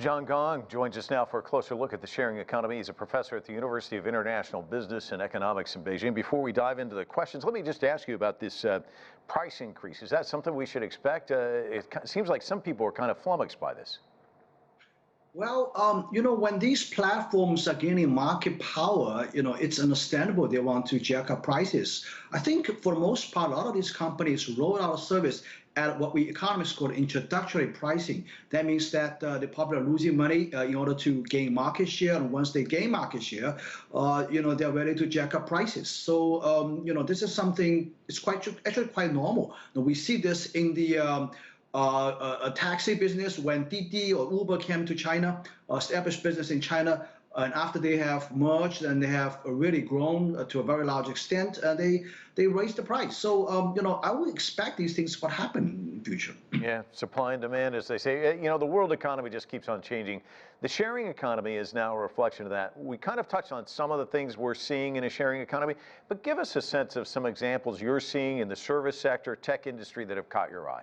John Gong joins us now for a closer look at the sharing economy. He's a professor at the University of International Business and Economics in Beijing. Before we dive into the questions, let me just ask you about this price increase. Is that something we should expect? It seems like some people are kind of flummoxed by this. Well, when these platforms are gaining market power, it's understandable they want to jack up prices. I think for the most part, a lot of these companies roll out a service at what we economists call introductory pricing. That means that they probably are losing money in order to gain market share. And once they gain market share, they're ready to jack up prices. So, this is something, it's actually quite normal. Now, we see this in the a taxi business when Didi or Uber came to China, established business in China, and after they have merged and they have really grown to a very large extent, they raised the price. So I would expect these things would happen in the future. Yeah, supply and demand, as they say. The world economy just keeps on changing. The sharing economy is now a reflection of that. We kind of touched on some of the things we're seeing in a sharing economy, but give us a sense of some examples you're seeing in the service sector, tech industry that have caught your eye.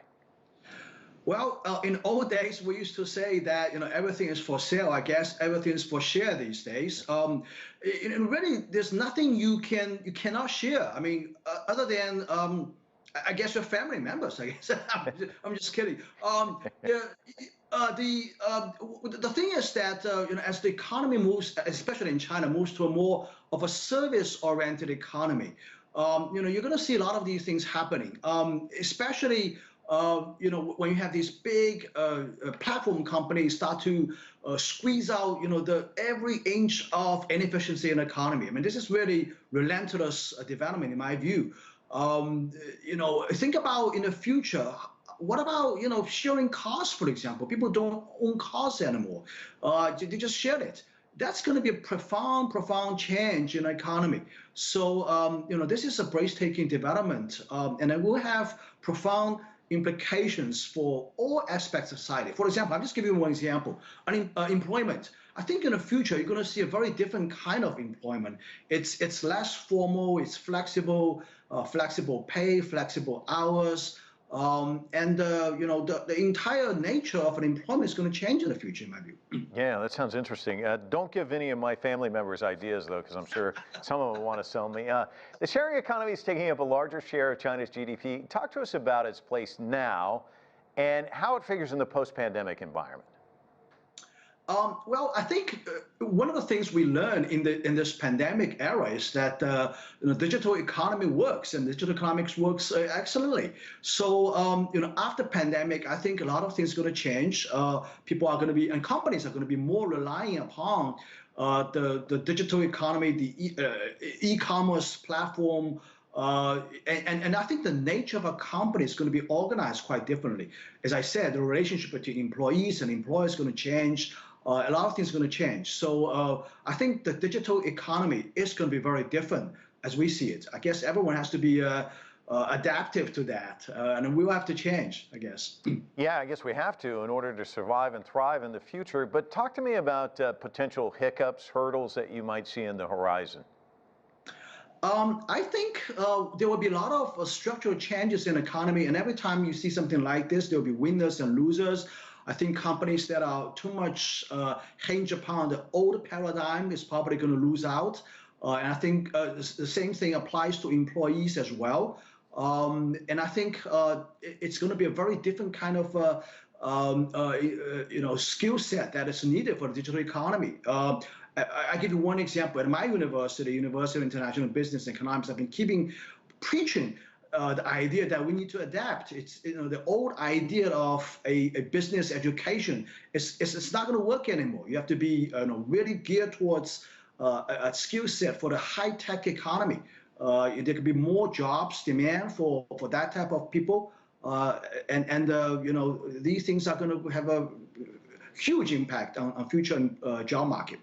Well, in old days, we used to say that everything is for sale. I guess everything is for share these days. Really, there's nothing you cannot share. I mean, other than I guess your family members. I guess I'm just kidding. The thing is that as the economy moves, especially in China, moves to a more of a service-oriented economy, you're going to see a lot of these things happening, especially. When you have these big platform companies start to squeeze out, every inch of inefficiency in the economy. I mean, this is really relentless development, in my view. Think about in the future. What about sharing cars, for example? People don't own cars anymore. They just share it. That's going to be a profound change in the economy. So, this is a breathtaking development, and it will have profound implications for all aspects of society. For example, I'll just give you one example. Employment. I think in the future, you're going to see a very different kind of employment. It's less formal, it's flexible, flexible pay, flexible hours. The entire nature of an employment is going to change in the future, in my view. Yeah, that sounds interesting. Don't give any of my family members ideas, though, because I'm sure some of them want to sell me. The sharing economy is taking up a larger share of China's GDP. Talk to us about its place now and how it figures in the post-pandemic environment. Well, I think one of the things we learned in this pandemic era is that digital economy works, and digital economics works excellently. So after pandemic, I think a lot of things are going to change. People are going to be, and companies are going to be more relying upon the digital economy, the e-commerce platform. And I think the nature of a company is going to be organized quite differently. As I said, the relationship between employees and employers is going to change. A lot of things are going to change. So I think the digital economy is going to be very different as we see it. I guess everyone has to be adaptive to that, and we will have to change, I guess. Yeah, I guess we have to in order to survive and thrive in the future. But talk to me about potential hiccups, hurdles that you might see in the horizon. I think there will be a lot of structural changes in the economy, and every time you see something like this, there will be winners and losers. I think companies that are too much hinged upon the old paradigm is probably going to lose out. And I think the same thing applies to employees as well. And I think it's going to be a very different kind of skill set that is needed for the digital economy. I give you one example. At my university, University of International Business and Economics, I've been preaching the idea that we need to adapt. It's the old idea of a business education. It's not going to work anymore. You have to be really geared towards a skill set for the high-tech economy. There could be more jobs demand for that type of people, and these things are going to have a huge impact on future job market.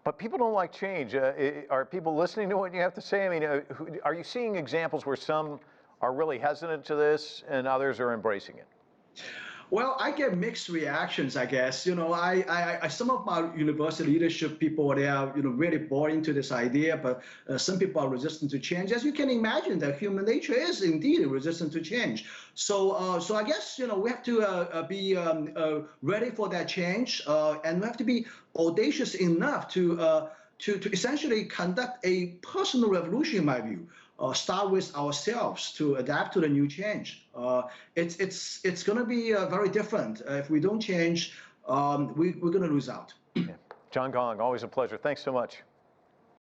But people don't like change. Are people listening to what you have to say? I mean, are you seeing examples where some are really hesitant to this and others are embracing it? Well, I get mixed reactions, I guess. Some of my university leadership people, they are, really bought into this idea, but some people are resistant to change. As you can imagine, that human nature is indeed resistant to change. So I guess, we have to be ready for that change, and we have to be audacious enough to essentially conduct a personal revolution, in my view. Start with ourselves to adapt to the new change. It's going to be very different. If we don't change, we're going to lose out. Yeah. John Gong, always a pleasure. Thanks so much.